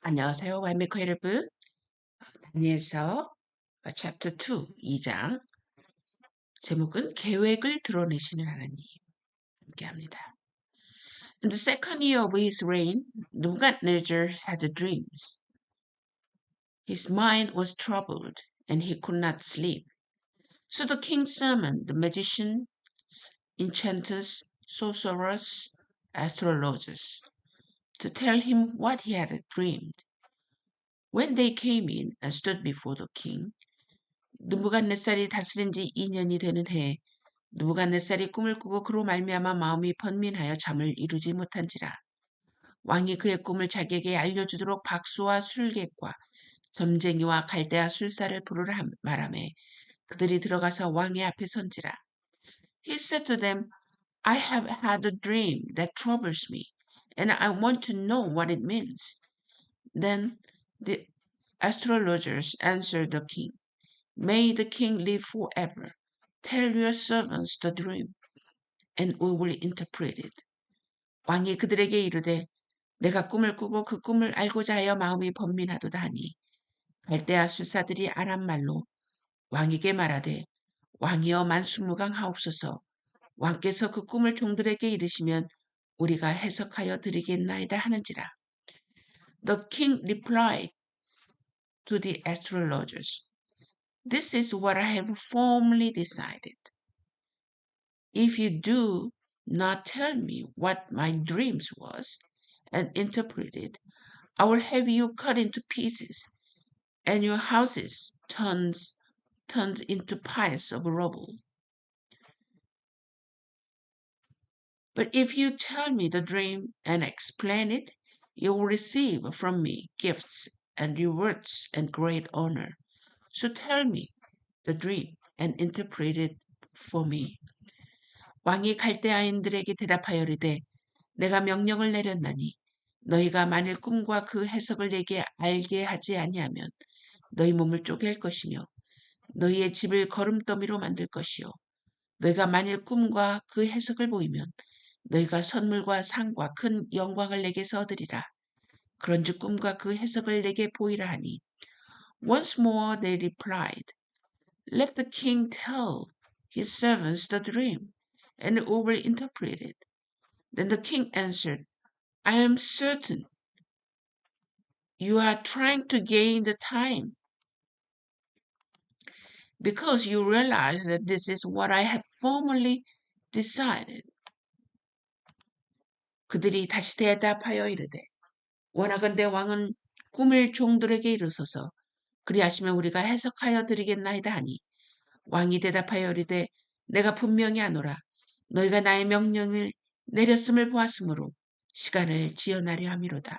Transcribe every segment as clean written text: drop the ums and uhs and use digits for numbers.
안녕하세요. 완메커 여러분. 다니엘서 챕터 2, 2장. 제목은 계획을 드러내시는 하나님. 함께 합니다. In the second year of his reign, Nebuchadnezzar had dreams. His mind was troubled, and he could not sleep. So the king summoned the magicians, enchanters, sorcerers, astrologers, to tell him what he had dreamed. When they came in and stood before the king, 느부갓네살이 다스린 지 2년이 되는 해에 느부갓네살이 꿈을 꾸고 그로 말미암아 마음이 번민하여 잠을 이루지 못한지라. 왕이 그의 꿈을 자기에게 알려주도록 박수와 술객과 점쟁이와 갈대아 술사를 부르라 말하매 그들이 들어가서 왕의 앞에 선지라. He said to them, I have had a dream that troubles me, and I want to know what it means. Then the astrologers answered the king, May the king live forever. Tell your servants the dream, and we will interpret it. 왕이 그들에게 이르되 내가 꿈을 꾸고 그 꿈을 알고자 하여 마음이 번민하도다 하니 갈대아 술사들이 아람 말로 왕에게 말하되 왕이여 만수무강하옵소서. 왕께서 그 꿈을 종들에게 이르시면 우리가 해석하여 드리겠나이다 하는지라. The king replied to the astrologers, This is what I have firmly decided. If you do not tell me what my dreams was and interpret it, I will have you cut into pieces and your houses turned into piles of rubble. But if you tell me the dream and explain it, you will receive from me gifts and rewards and great honor. So tell me the dream and interpret it for me. 왕이 갈대아인들에게 대답하여 이르되 내가 명령을 내렸나니 너희가 만일 꿈과 그 해석을 내게 알게 하지 아니하면 너희 몸을 쪼갤 것이며 너희의 집을 거름더미로 만들 것이요 너희가 만일 꿈과 그 해석을 보이면 너희가 선물과 상과 큰 영광을 내게서 얻으리라. 그런즉 꿈과 그 해석을 내게 보이라 하니 Once more they replied, Let the king tell his servants the dream, and we will interpret it. Then the king answered, I am certain you are trying to gain the time because you realize that this is what I have formally decided. 그들이 다시 대답하여 이르되 원하건대 왕은 꿈을 종들에게 이르소서 그리하시면 우리가 해석하여 드리겠나이다 하니 왕이 대답하여 이르되 내가 분명히 아노라 너희가 나의 명령을 내렸음을 보았으므로 시간을 지연하려 함이로다.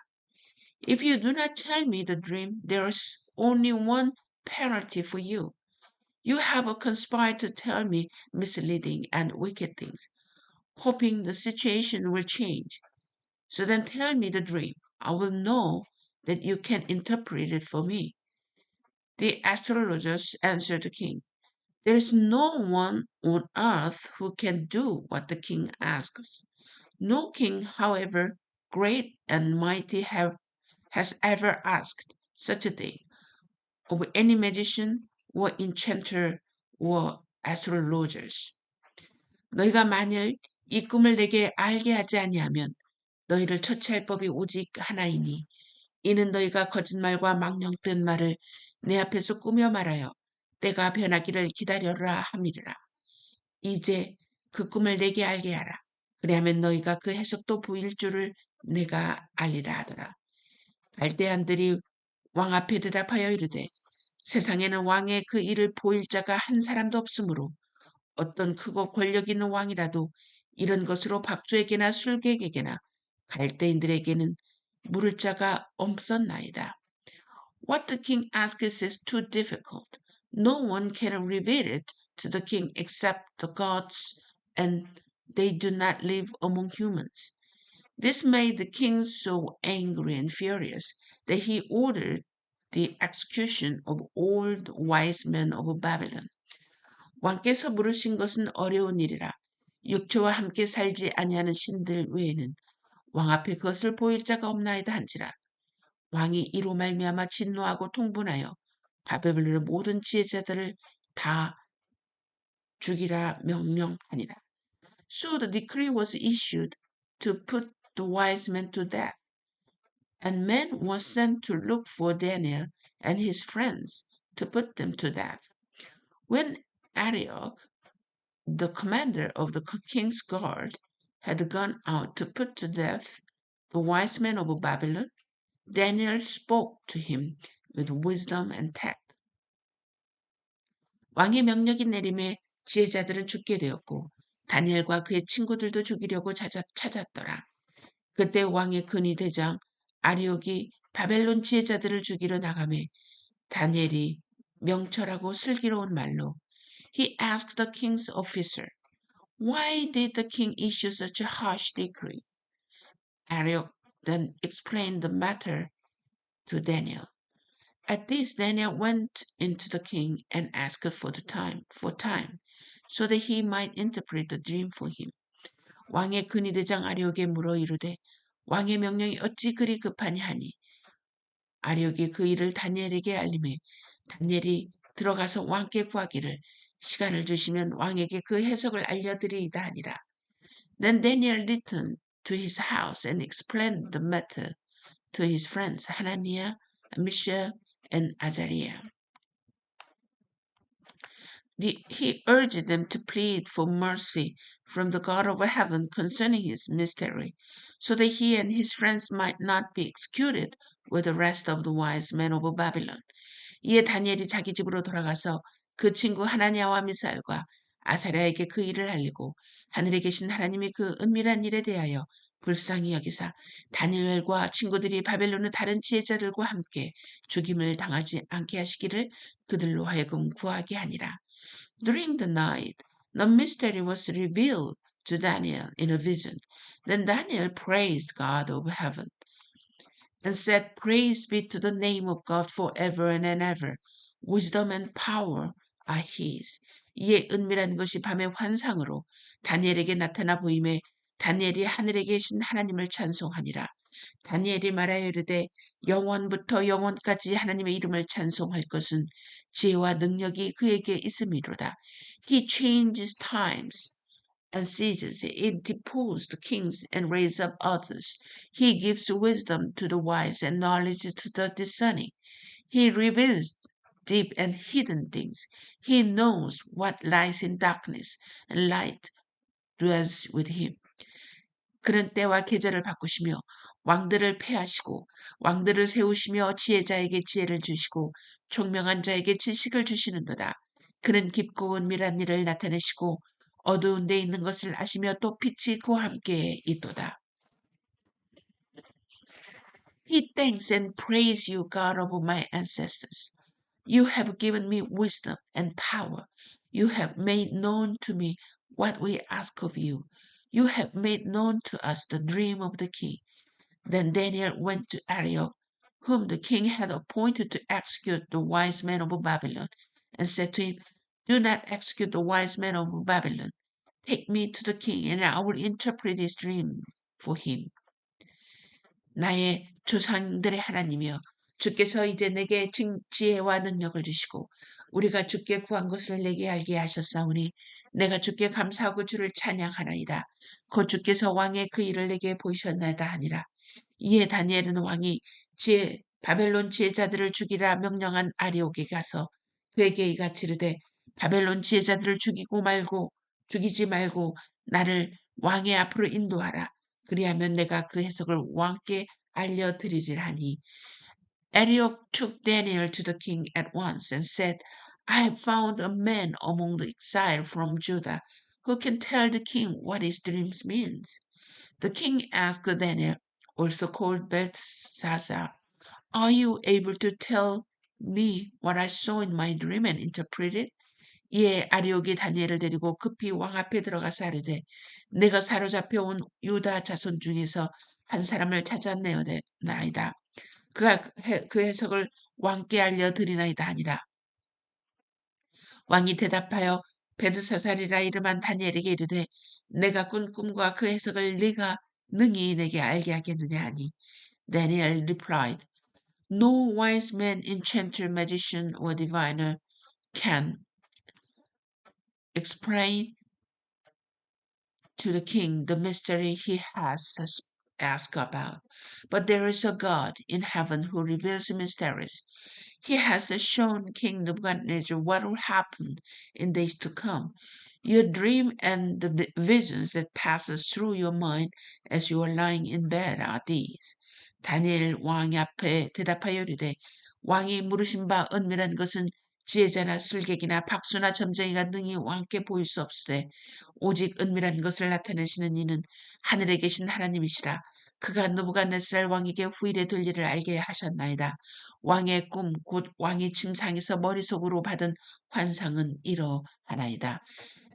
If you do not tell me the dream, there is only one penalty for you. You have conspired to tell me misleading and wicked things, hoping the situation will change. So then tell me the dream. I will know that you can interpret it for me. The astrologers answered the king, There is no one on earth who can do what the king asks. No king, however great and mighty, has ever asked such a thing of any magician or enchanter or astrologers. 너희가 만일 이 꿈을 내게 알게 하지 아니하면 너희를 처치할 법이 오직 하나이니 이는 너희가 거짓말과 망령된 말을 내 앞에서 꾸며 말하여 때가 변하기를 기다려라 함이라. 이제 그 꿈을 내게 알게 하라. 그리하면 너희가 그 해석도 보일 줄을 내가 알리라 하더라. 갈대안들이 왕 앞에 대답하여 이르되 세상에는 왕의 그 일을 보일 자가 한 사람도 없으므로 어떤 크고 권력 있는 왕이라도 이런 것으로 박주에게나 술객에게나 갈대인들에게는 물을 자가 없었나이다. What the king asks is too difficult. No one can reveal it to the king except the gods, and they do not live among humans. This made the king so angry and furious that he ordered the execution of all the wise men of Babylon. 왕께서 물으신 것은 어려운 일이라 육체와 함께 살지 아니하는 신들 외에는 왕 앞에 그것을 보일 자가 없나이다 한지라. 왕이 이로 말미암아 진노하고 통분하여 바벨론의 모든 지혜자들을 다 죽이라 명령하니라. So the decree was issued to put the wise men to death, and men were sent to look for Daniel and his friends to put them to death. When Arioch, the commander of the king's guard, had gone out to put to death the wise men of Babylon, Daniel spoke to him with wisdom and tact. 왕의 명령이 내림에 지혜자들은 죽게 되었고 다니엘과 그의 친구들도 죽이려고 찾았더라. 그때 왕의 근위대장 아리옥이 바벨론 지혜자들을 죽이러 나가매 다니엘이 명철하고 슬기로운 말로 He asked the king's officer, Why did the king issue such a harsh decree? Arioch then explained the matter to Daniel. At this, Daniel went into the king and asked for time, so that he might interpret the dream for him. 왕의 근위대장 아리옥에 물어 이르되 왕의 명령이 어찌 그리 급하냐 하니 아리옥이 그 일을 다니엘에게 알림해 다니엘이 들어가서 왕께 구하기를 시간을 주시면 왕에게 그 해석을 알려드리이다 하니라. Then Daniel returned to his house and explained the matter to his friends Hananiah, Mishael, and Azariah. He urged them to plead for mercy from the God of heaven concerning his mystery, so that he and his friends might not be executed with the rest of the wise men of Babylon. 이에 다니엘이 자기 집으로 돌아가서 그 친구 하나니아와 미사엘과 아사랴에게 그 일을 알리고 하늘에 계신 하나님이 그 은밀한 일에 대하여 불쌍히 여기사 다니엘과 친구들이 바벨론의 다른 지혜자들과 함께 죽임을 당하지 않게 하시기를 그들로 하여금 구하게 하니라. During the night, the mystery was revealed to Daniel in a vision. Then Daniel praised God of heaven and said, Praise be to the name of God forever and ever. Wisdom and power are his. 이에 은밀한 것이 밤의 환상으로 다니엘에게 나타나 보임에 다니엘이 하늘에 계신 하나님을 찬송하니라. 다니엘이 말하여 이르되 영원부터 영원까지 하나님의 이름을 찬송할 것은 지혜와 능력이 그에게 있음이로다. He changes times and seasons. He deposed kings and raised up others. He gives wisdom to the wise and knowledge to the discerning. He reveals deep and hidden things. He knows what lies in darkness, and light dwells with him. 그는 때와 계절을 바꾸시며 왕들을 패하시고 왕들을 세우시며 지혜자에게 지혜를 주시고 총명한 자에게 지식을 주시는도다. 그는 깊고 은밀한 일을 나타내시고 어두운 데 있는 것을 아시며 또 빛이 그와 함께 있도다. He thanks and praise you, God of my ancestors. You have given me wisdom and power. You have made known to me what we ask of you. You have made known to us the dream of the king. Then Daniel went to Arioch, whom the king had appointed to execute the wise men of Babylon, and said to him, Do not execute the wise men of Babylon. Take me to the king, and I will interpret his dream for him. 나의 조상들의 하나님이여, 주께서 이제 내게 지혜와 능력을 주시고 우리가 주께 구한 것을 내게 알게 하셨사오니 내가 주께 감사하고 주를 찬양하나이다. 곧 주께서 왕의 그 일을 내게 보이셨나이다 하니라. 이에 다니엘은 왕이 바벨론 지혜자들을 죽이라 명령한 아리옥에 가서 그에게 이같이 이르되 바벨론 지혜자들을 죽이지 말고 나를 왕의 앞으로 인도하라. 그리하면 내가 그 해석을 왕께 알려드리리라 하니 Arioch took Daniel to the king at once and said, I have found a man among the exile from Judah who can tell the king what his dreams means. The king asked Daniel, also called Belteshazzar, Are you able to tell me what I saw in my dream and interpret it? 이에 아리옥이 다니엘을 데리고 급히 왕 앞에 들어가서 아뢰되 내가 사로잡혀 온 유다 자손 중에서 한 사람을 찾아내어나이다. 그가 그 해석을 왕께 알려드리나이다 하니라. 왕이 대답하여 베드사살이라 이름한 다니엘에게 이르되 내가 꾼 꿈과 그 해석을 네가 능히 내게 알게 하겠느냐 하니 Daniel replied, No wise man, enchanter, magician, or diviner can explain to the king the mystery he has asked about. But there is a God in heaven who reveals mysteries. He has shown King Nebuchadnezzar what will happen in days to come. Your dream and the visions that passes through your mind as you are lying in bed are these. 다니엘 왕이 앞에 대답하여 이르되 왕이 물으신 바 은밀한 것은 지혜자나 술객이나 박수나 점쟁이가 능히 왕께 보일 수 없으되 오직 은밀한 것을 나타내시는 이는 하늘에 계신 하나님이시라. 그가 느부갓네살 왕에게 후일에 될 일을 알게 하셨나이다. 왕의 꿈 곧 왕이 침상에서 머릿속으로 받은 환상은 이러하나이다.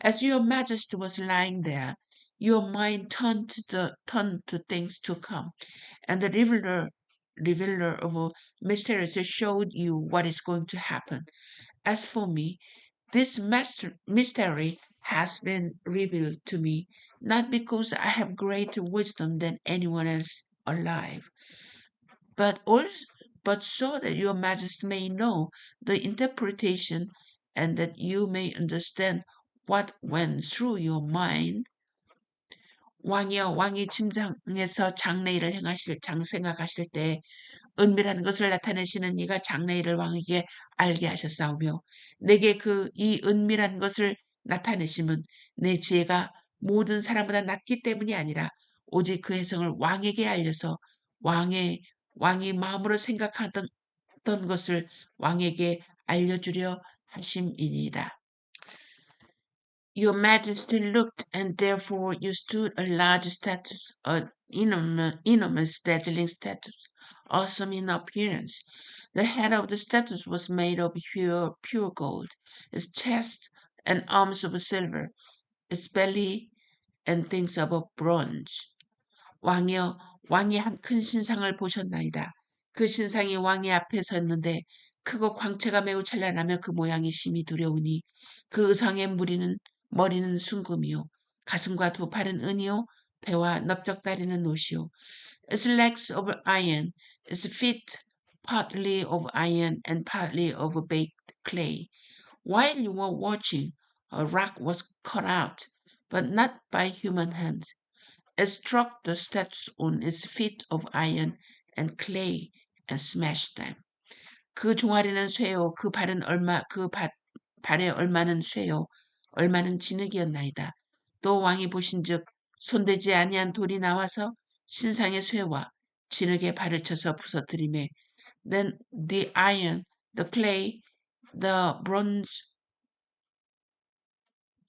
As your majesty was lying there, your mind turned to things to come, and the revealer of mysteries showed you what is going to happen. As for me, this mystery has been revealed to me, not because I have greater wisdom than anyone else alive, but also, but so that your majesty may know the interpretation and that you may understand what went through your mind. 왕이여 왕이 침상에서 장래일을 생각하실 때 은밀한 것을 나타내시는 이가 장래일을 왕에게 알게 하셨사오며 내게 이 은밀한 것을 나타내심은 내 지혜가 모든 사람보다 낮기 때문이 아니라 오직 그 해석을 왕에게 알려서 왕이 마음으로 생각하던 것을 왕에게 알려주려 하심이니이다. Your majesty looked, and therefore you stood a large statue, an enormous dazzling statue, awesome in appearance. The head of the statue was made of pure gold, its chest and arms of silver, its belly and things of bronze. 왕이여, 왕이 한 큰 신상을 보셨나이다. 그 신상이 왕의 앞에 섰는데 크고 광채가 매우 찬란하며 그 모양이 심히 두려우니 그 의상의 머리는 순금이요 가슴과 두 팔은 은이요 배와 넓적다리는 옷이요 Its legs of iron, its feet partly of iron and partly of baked clay. While you were watching, a rock was cut out, but not by human hands. It struck the steps on its feet of iron and clay and smashed them. 그 종아리는 쇠요, 발에 얼마는 쇠요, 얼마는 진흙이었나이다. 또 왕이 보신즉 손대지 아니한 돌이 나와서 신상의 쇠와 진흙에 발을 쳐서 부서뜨리매 Then the iron, the clay, the bronze,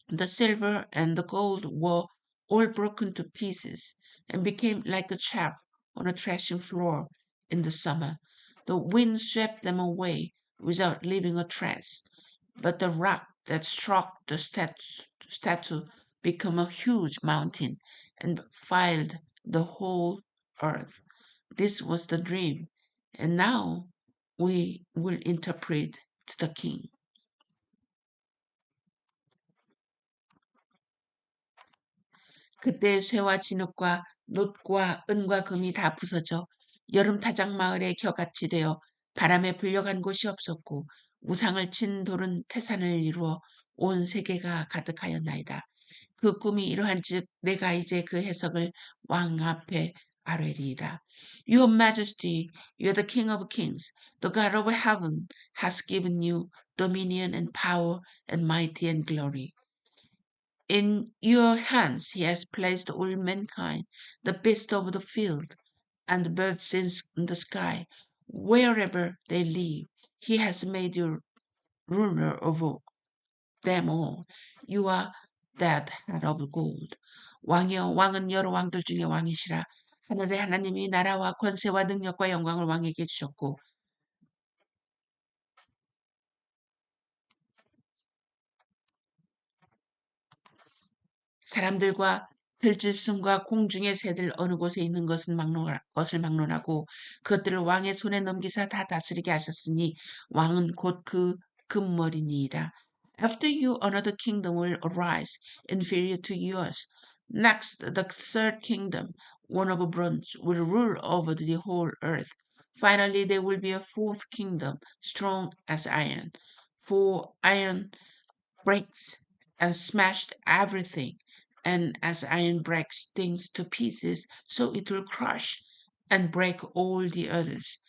the silver, and the gold were all broken to pieces and became like a chaff on a threshing floor in the summer. The wind swept them away without leaving a trace. But the rock that struck the statue became a huge mountain and filled the whole earth. This was the dream, and now we will interpret to the king. 그때 쇠와 진흙과 놋과 은과 금이 다 부서져 여름 타작 마을의 겨같이 되어 바람에 불려간 곳이 없었고 우상을 친 돌은 태산을 이루어 온 세계가 가득하였나이다. 그 꿈이 이러한즉 내가 이제 그 해석을 왕 앞에 아뢰리이다. Your Majesty, you are the King of Kings. The God of heaven has given you dominion and power and mighty and glory. In your hands he has placed all mankind, the beasts of the field, and the birds in the sky. Wherever they live, he has made you ruler over them all. You are that head of gold. 왕이여 왕은 여러 왕들 중에 왕이시라. 하늘의 하나님이 나라와 권세와 능력과 영광을 왕에게 주셨고 사람들과 들짐승과 공중의 새들 어느 곳에 있는 것을 막론하고 그것들을 왕의 손에 넘기사 다 다스리게 하셨으니 왕은 곧 그 금머리니이다. After you, another kingdom will arise, inferior to yours. Next, the third kingdom, one of bronze, will rule over the whole earth. Finally, there will be a fourth kingdom, strong as iron. For iron breaks and smashed everything, and as iron breaks things to pieces, so it will crush and break all the others.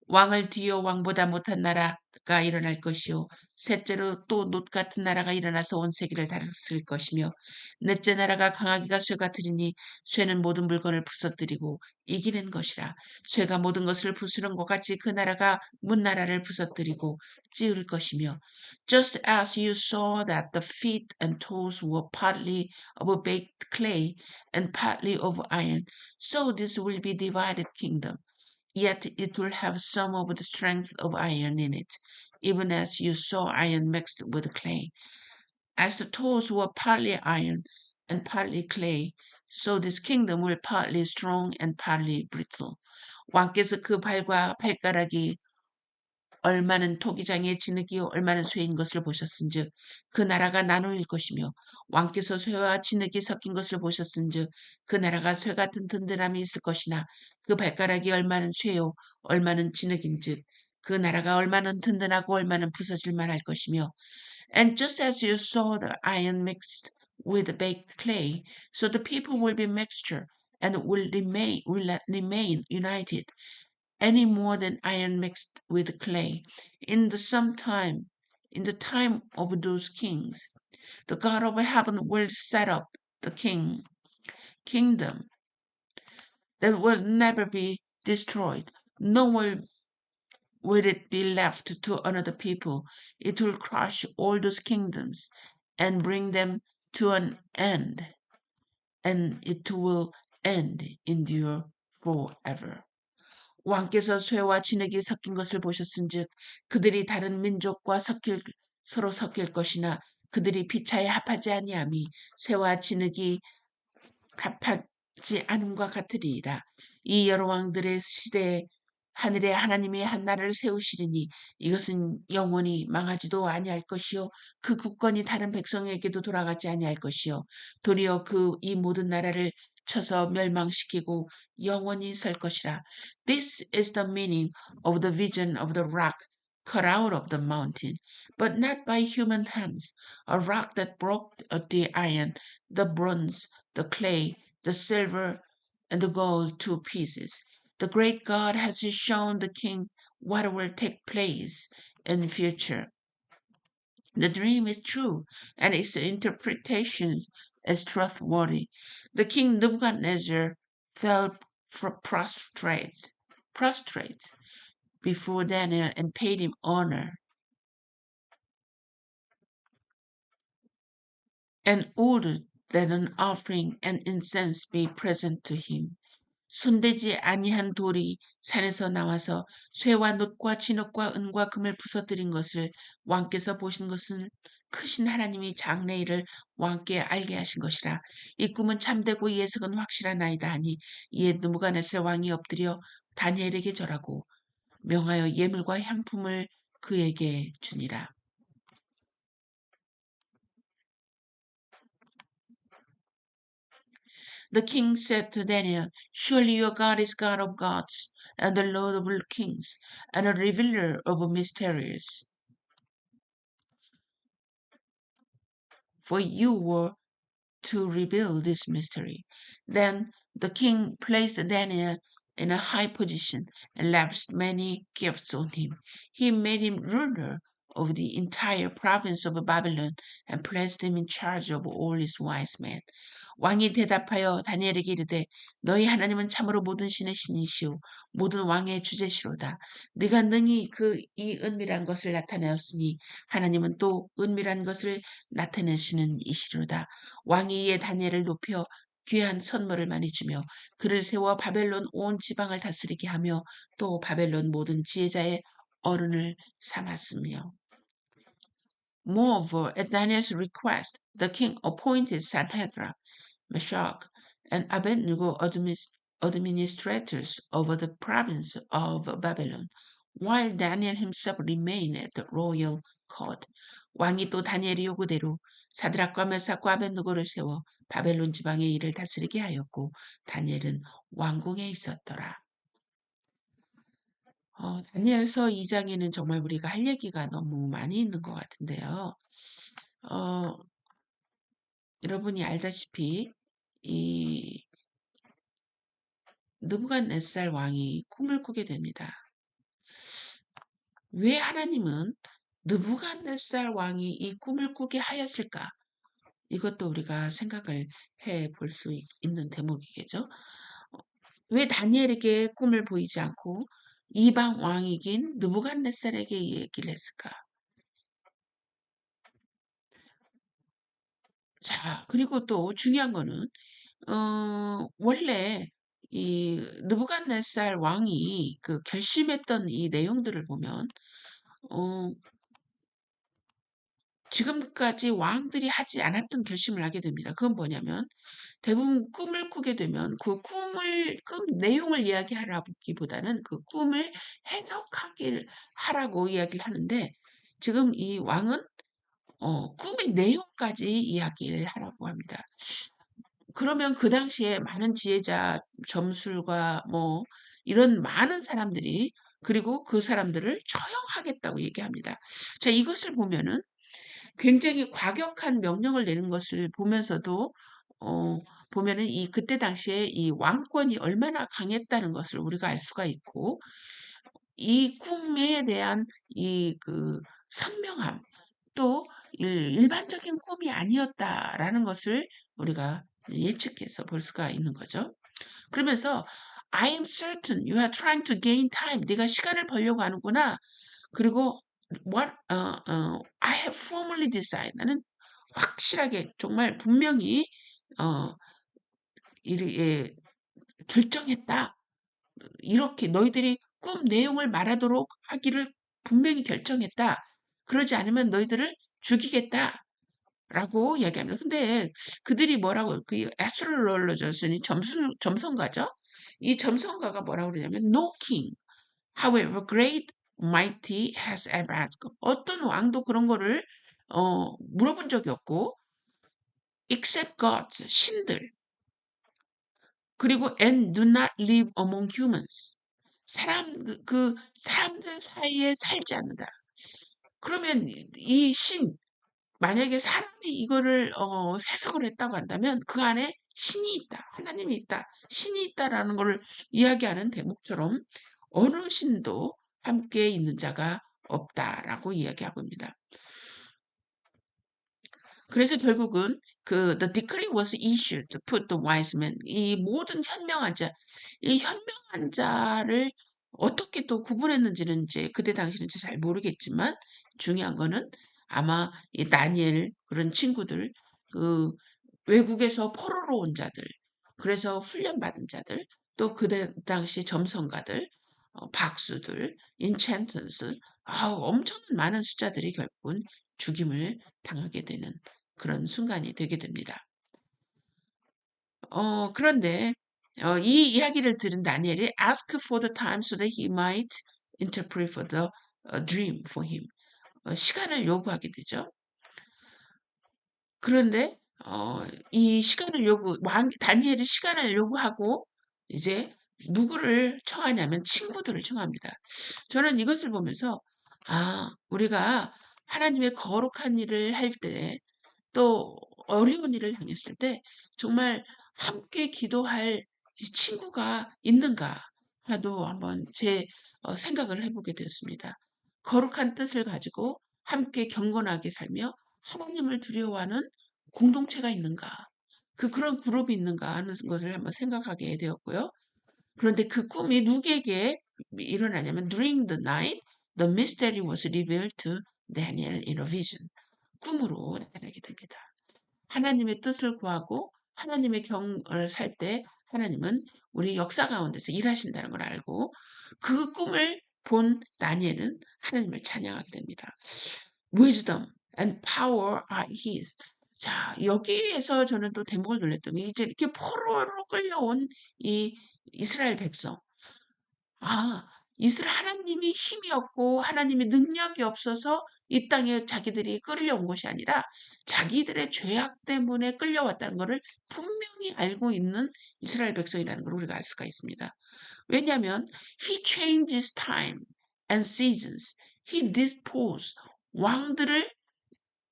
왕을 뒤어 왕보다 못한 나라가 일어날 것이요 셋째로 또 놋 같은 나라가 일어나서 온 세계를 다스릴 것이며 넷째 나라가 강하기가 쇠 같으리니 쇠는 모든 물건을 부서뜨리고 이기는 것이라 쇠가 모든 것을 부수는 것 같이 그 나라가 문나라를 부서뜨리고 찌을 것이며 just as you saw that the feet and toes were partly of baked clay and partly of iron, so this will be divided kingdom. Yet it will have some of the strength of iron in it, even as you saw iron mixed with clay. As the toes were partly iron and partly clay, so this kingdom will partly strong and partly brittle. 왕께서 그 발과 발가락이 얼마는 토기장의 진흙이 얼마는 쇠인 것을 보셨은즉 그 나라가 나누일 것이며 왕께서 쇠와 진흙이 섞인 것을 보셨은즉 그 나라가 쇠 같은 든든함이 있을 것이나 그 발가락이 얼마는 쇠요 얼마는 진흙인즉 그 나라가 얼마는 든든하고 얼마는 부서질 만할 것이며 And just as you saw the iron mixed with baked clay, so the people will be mixture and will not remain united any more than iron mixed with clay. In the time of those kings, the God of heaven will set up the kingdom that will never be destroyed. Nor will it be left to another people. It will crush all those kingdoms and bring them to an end, and it will endure forever. 왕께서 쇠와 진흙이 섞인 것을 보셨은즉 그들이 다른 민족과 서로 섞일 것이나 그들이 피차에 합하지 아니함이 쇠와 진흙이 합하지 않음과 같으리이다. 이 여러 왕들의 시대에 하늘에 하나님이 한 나라를 세우시리니 이것은 영원히 망하지도 아니할 것이요 그 국권이 다른 백성에게도 돌아가지 아니할 것이요 도리어 이 모든 나라를 쳐서 멸망시키고 영원히 설 것이라. This is the meaning of the vision of the rock cut out of the mountain, but not by human hands, a rock that broke the iron, the bronze, the clay, the silver, and the gold to pieces. The great God has shown the king what will take place in the future. The dream is true, and its interpretation is trustworthy. The king Nebuchadnezzar fell prostrate before Daniel and paid him honor and ordered that an offering and incense be present to him. 손대지 아니한 돌이 산에서 나와서 쇠와 놋과 진흙과 은과 금을 부서뜨린 것을 왕께서 보신 것은 크신 하나님이 장래일을 왕께 알게 하신 것이라. 이 꿈은 참되고 이 예석은 확실하나이다 하니 이에 느부갓네살 왕이 엎드려 다니엘에게 절하고 명하여 예물과 향품을 그에게 주니라. The king said to Daniel, Surely your God is God of gods, and the Lord of kings, and a revealer of mysteries. For you were to reveal this mystery. Then the king placed Daniel in a high position and lavished many gifts on him. He made him ruler of the entire province of Babylon and placed him in charge of all his wise men. 왕이 대답하여 다니엘에게 이르되 너희 하나님은 참으로 모든 신의 신이시오 모든 왕의 주제시로다. 네가 능히 이 은밀한 것을 나타내었으니 하나님은 또 은밀한 것을 나타내시는 이시로다. 왕이 이에 다니엘을 높여 귀한 선물을 많이 주며 그를 세워 바벨론 온 지방을 다스리게 하며 또 바벨론 모든 지혜자의 어른을 삼았으며 Moreover, at Daniel's request, the king appointed Sanhedrin, Meshach, and Abednego administrators over the province of Babylon, while Daniel himself remained at the royal court. 왕이 또 다니엘의 요구대로 사드락과 메삭과 아벳느고를 세워 바벨론 지방의 일을 다스리게 하였고 다니엘은 왕궁에 있었더라. 다니엘서 2장에는 정말 우리가 할 얘기가 너무 많이 있는 것 같은데요. 어, 여러분이 알다시피 이 느부갓네살 왕이 꿈을 꾸게 됩니다. 왜 하나님은 느부갓네살 왕이 이 꿈을 꾸게 하였을까? 이것도 우리가 생각을 해 볼 수 있는 대목이겠죠. 왜 다니엘에게 꿈을 보이지 않고 이방 왕이긴 느부갓네살에게 이 얘기를 했을까? 자, 그리고 또 중요한 거는 원래 이 느부갓네살 왕이 그 결심했던 이 내용들을 보면 어, 지금까지 왕들이 하지 않았던 결심을 하게 됩니다. 그건 뭐냐면 대부분 꿈을 꾸게 되면 그 꿈 내용을 이야기하라기보다는 그 꿈을 해석하길 하라고 이야기를 하는데 지금 이 왕은 꿈의 내용까지 이야기를 하라고 합니다. 그러면 그 당시에 많은 지혜자, 점술가 뭐 이런 많은 사람들이 그리고 그 사람들을 처형하겠다고 얘기합니다. 자, 이것을 보면은 굉장히 과격한 명령을 내는 것을 보면서도 어, 보면은 이 그때 당시에 이 왕권이 얼마나 강했다는 것을 우리가 알 수가 있고 이 꿈에 대한 이 그 선명함 또 일반적인 꿈이 아니었다라는 것을 우리가 예측해서 볼 수가 있는 거죠. 그러면서 I am certain you are trying to gain time. 네가 시간을 벌려고 하는구나. 그리고 I have formally decided. 나는 확실하게 정말 분명히 어, 예, 결정했다. 이렇게 너희들이 꿈 내용을 말하도록 하기를 분명히 결정했다. 그러지 않으면 너희들을 죽이겠다. 라고 이야기합니다. 근데 그들이 뭐라고 그 애스트롤로저스니 점성가죠? 이 점성가가 뭐라고 그러냐면 No king, however great, mighty has ever asked. 어떤 왕도 그런 거를 물어본 적이 없고 except gods, 신들. 그리고 and do not live among humans. 사람들 사이에 살지 않는다. 그러면 이 신, 만약에 사람이 이거를 해석을 했다고 한다면 그 안에 신이 있다, 하나님이 있다, 신이 있다라는 것을 이야기하는 대목처럼 어느 신도 함께 있는 자가 없다라고 이야기하고 있습니다. 그래서 결국은 the decree was issued to put the wise men 이 모든 현명한 자, 이 현명한 자를 어떻게 또 구분했는지는 이제 그때 당시는 잘 모르겠지만 중요한 거는 아마 이 다니엘 그런 친구들 그 외국에서 포로로 온 자들 그래서 훈련받은 자들 또 그때 당시 점성가들 박수들 인챈턴스 엄청난 많은 숫자들이 결국은 죽임을 당하게 되는 그런 순간이 되게 됩니다. 그런데 이 이야기를 들은 다니엘이 ask for the time so that he might interpret for the dream for him. 시간을 요구하게 되죠. 그런데 이 시간을 다니엘이 시간을 요구하고 이제 누구를 청하냐면 친구들을 청합니다. 저는 이것을 보면서 우리가 하나님의 거룩한 일을 할 때 또 어려운 일을 당했을 때 정말 함께 기도할 이 친구가 있는가 하도 한번 제 생각을 해보게 되었습니다. 거룩한 뜻을 가지고 함께 경건하게 살며 하나님을 두려워하는 공동체가 있는가? 그런 그룹이 있는가 하는 것을 한번 생각하게 되었고요. 그런데 그 꿈이 누구에게 일어나냐면 during the night, the mystery was revealed to Daniel in a vision. 꿈으로 나타나게 됩니다. 하나님의 뜻을 구하고 하나님의 경을 살 때 하나님은 우리 역사 가운데서 일하신다는 걸 알고 그 꿈을 본 다니엘은 하나님을 찬양하게 됩니다. Wisdom and power are his. 자, 여기에서 저는 또 대목을 놀랐던 게 이제 이렇게 포로로 끌려온 이 이스라엘 백성. 이스라엘 하나님이 힘이 없고 하나님의 능력이 없어서 이 땅에 자기들이 끌려온 것이 아니라 자기들의 죄악 때문에 끌려왔다는 것을 분명히 알고 있는 이스라엘 백성이라는 걸 우리가 알 수가 있습니다. 왜냐하면 He changes time and seasons. He disposes 왕들을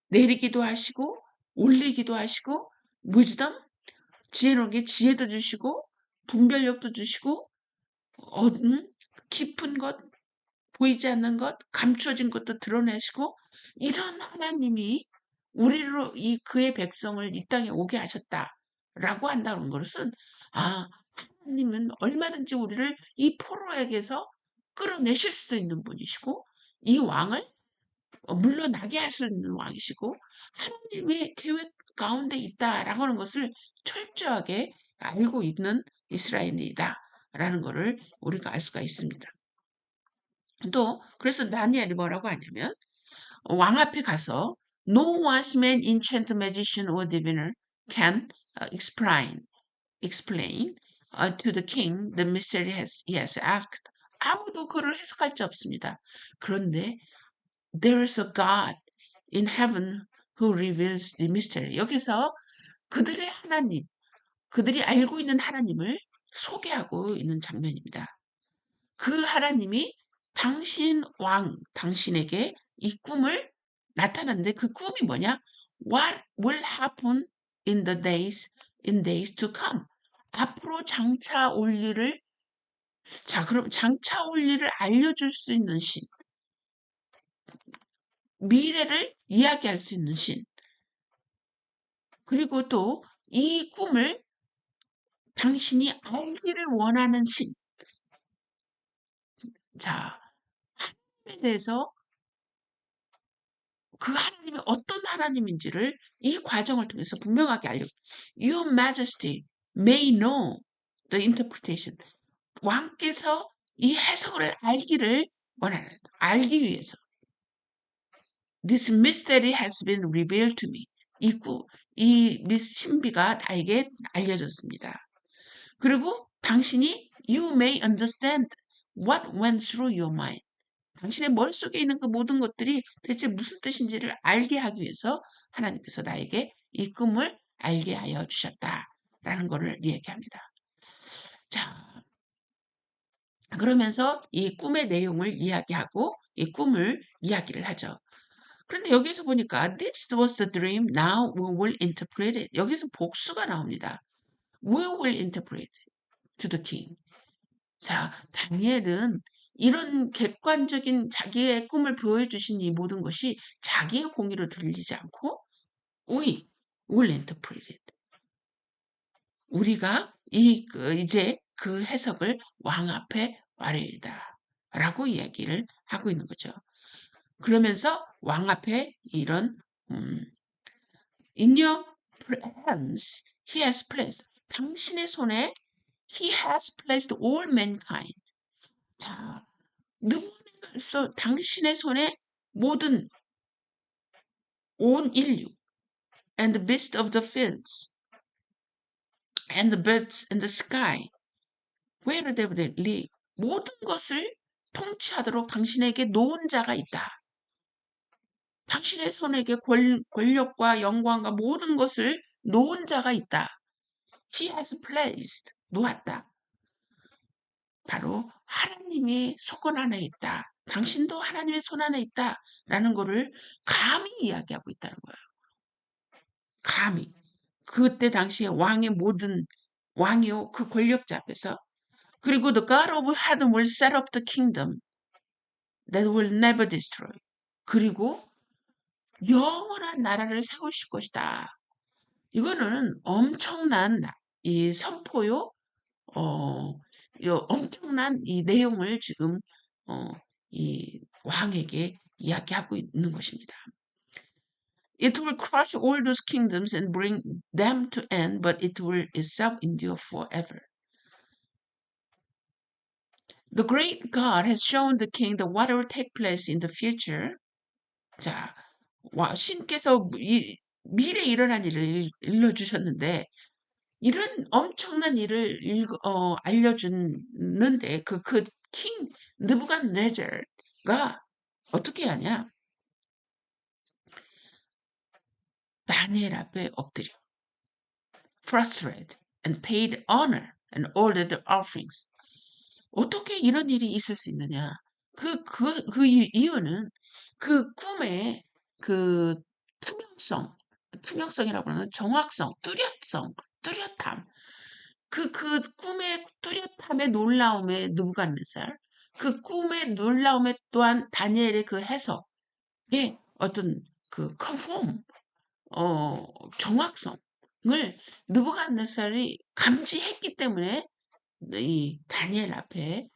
내리기도 하시고 올리기도 하시고 wisdom 지혜롭게 지혜도 주시고 분별력도 주시고 깊은 것 보이지 않는 것 감추어진 것도 드러내시고 이런 하나님이 우리로 이 그의 백성을 이 땅에 오게 하셨다라고 한다는 것은 하나님은 얼마든지 우리를 이 포로에게서 끌어내실 수도 있는 분이시고 이 왕을 물러나게 할 수 있는 왕이시고 하나님의 계획 가운데 있다라고 하는 것을 철저하게 알고 있는 이스라엘이다라는 것을 우리가 알 수가 있습니다. 또 그래서 다니엘이 뭐라고 하냐면 왕 앞에 가서 No wise man, enchant magician or diviner can explain to the king the mystery he has asked. 아무도 그를 해석할 수 없습니다. 그런데 there is a God in heaven who reveals the mystery. 여기서 그들의 하나님, 그들이 알고 있는 하나님을 소개하고 있는 장면입니다. 그 하나님이 당신 왕, 당신에게 이 꿈을 나타났는데 그 꿈이 뭐냐? What will happen in days to come? 앞으로 장차 올 일을, 그럼 장차 올 일을 알려줄 수 있는 신, 미래를 이야기할 수 있는 신, 그리고 또 이 꿈을 당신이 알기를 원하는 신. 자, 하나님에 대해서 그 하나님이 어떤 하나님인지를 이 과정을 통해서 분명하게 알려. Your Majesty may know the interpretation. 왕께서 이 해석을 알기를 원하는, 알기 위해서. This mystery has been revealed to me. 이 신비가 나에게 알려졌습니다. 그리고 당신이 You may understand what went through your mind. 당신의 머릿속에 있는 그 모든 것들이 대체 무슨 뜻인지를 알게 하기 위해서 하나님께서 나에게 이 꿈을 알게 하여 주셨다라는 것을 이야기합니다. 자, 그러면서 이 꿈의 내용을 이야기하고 이 꿈을 이야기를 하죠. 그런데 여기서 보니까 This was the dream, now we will interpret it. 여기서 복수가 나옵니다. We will interpret to the king. 자, 다니엘은 이런 객관적인 자기의 꿈을 보여주신 이 모든 것이 자기의 공의로 들리지 않고 we will interpret it. 우리가 이제 그 해석을 왕 앞에 와려이다 라고 이야기를 하고 있는 거죠. 그러면서 왕 앞에 이런 In your hands he has placed 당신의 손에 he has placed all mankind. 자, 누구에게서 당신의 손에 모든 온 인류 and the beasts of the fields and the birds in the sky where they live 모든 것을 통치하도록 당신에게 놓은 자가 있다. 당신의 손에게 권력과 영광과 모든 것을 놓은 자가 있다. He has placed 놓았다. 바로 하나님이 손 안에 있다. 당신도 하나님의 손 안에 있다라는 것을 감히 이야기하고 있다는 거예요. 감히. 그때 당시에 왕의 모든 왕이요 그 권력자 앞에서 그리고 the God of heaven will set up the kingdom that will never destroy. 그리고 영원한 나라를 세우실 것이다. 이거는 엄청난 이 선포요. 엄청난 이 내용을 지금 이 왕에게 이야기하고 있는 것입니다. It will crush all those kingdoms and bring them to end, but it will itself endure forever. The great God has shown the king that what will take place in the future. 자, 신께서 미래에 일어난 일을 일러주셨는데 이런 엄청난 일을 알려주는데 그 킹 느부갓네살가 어떻게 하냐? 다니엘 앞에 엎드려 prostrate and paid honor and ordered offerings. 어떻게 이런 일이 있을 수 있느냐? 이유는 그 꿈의 그 투명성이라고 하는 정확성, 뚜렷함, 그 꿈의 뚜렷함의 놀라움에 느부갓네살, 그 꿈의 놀라움에 또한 다니엘의 그 해석의 어떤 그 컨폼, 정확성을 느부갓네살이 감지했기 때문에 이 다니엘 앞에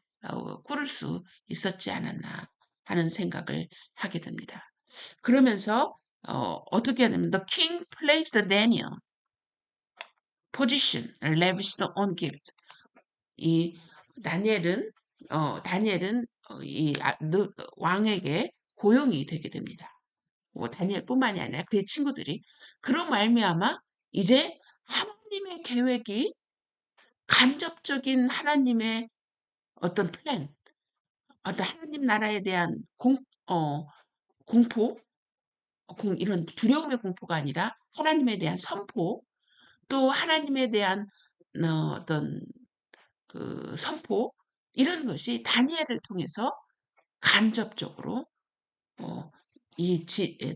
꿇을 수 있었지 않았나 하는 생각을 하게 됩니다. 그러면서 어떻게 하냐면 The king placed Daniel position lavished on gift. 이 다니엘은 왕에게 고용이 되게 됩니다. 뭐 다니엘뿐만이 아니라 그의 친구들이 그런 말미암아 이제 하나님의 계획이 간접적인 하나님의 어떤 플랜, 어떤 하나님 나라에 대한 공포, 이런 두려움의 공포가 아니라 하나님에 대한 선포, 또 하나님에 대한 어떤 그 선포, 이런 것이 다니엘을 통해서 간접적으로 이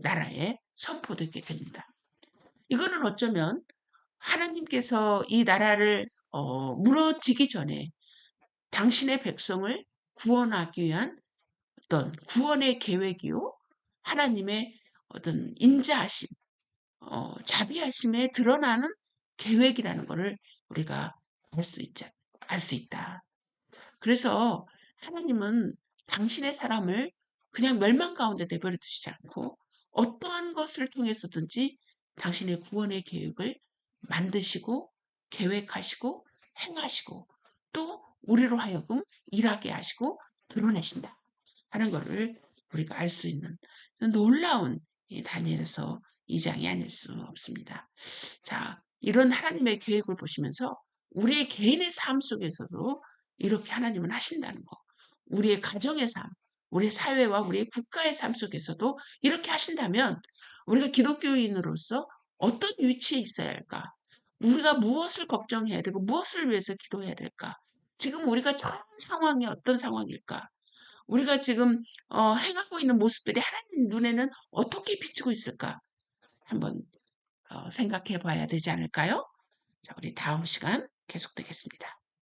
나라에 선포되게 됩니다. 이거는 어쩌면 하나님께서 이 나라를 무너지기 전에 당신의 백성을 구원하기 위한 어떤 구원의 계획이요, 하나님의 어떤 인자하심, 자비하심에 드러나는 계획이라는 것을 우리가 알 수 있다. 그래서 하나님은 당신의 사람을 그냥 멸망 가운데 내버려 두시지 않고 어떠한 것을 통해서든지 당신의 구원의 계획을 만드시고 계획하시고 행하시고 또 우리로 하여금 일하게 하시고 드러내신다 하는 것을 우리가 알 수 있는 놀라운 이 다니엘서 2장이 아닐 수 없습니다. 자, 이런 하나님의 계획을 보시면서 우리의 개인의 삶 속에서도 이렇게 하나님은 하신다는 거. 우리의 가정의 삶, 우리의 사회와 우리의 국가의 삶 속에서도 이렇게 하신다면 우리가 기독교인으로서 어떤 위치에 있어야 할까? 우리가 무엇을 걱정해야 되고 무엇을 위해서 기도해야 될까? 지금 우리가 처한 상황이 어떤 상황일까? 우리가 지금 행하고 있는 모습들이 하나님 눈에는 어떻게 비치고 있을까? 한번 생각해 봐야 되지 않을까요? 자, 우리 다음 시간 계속되겠습니다.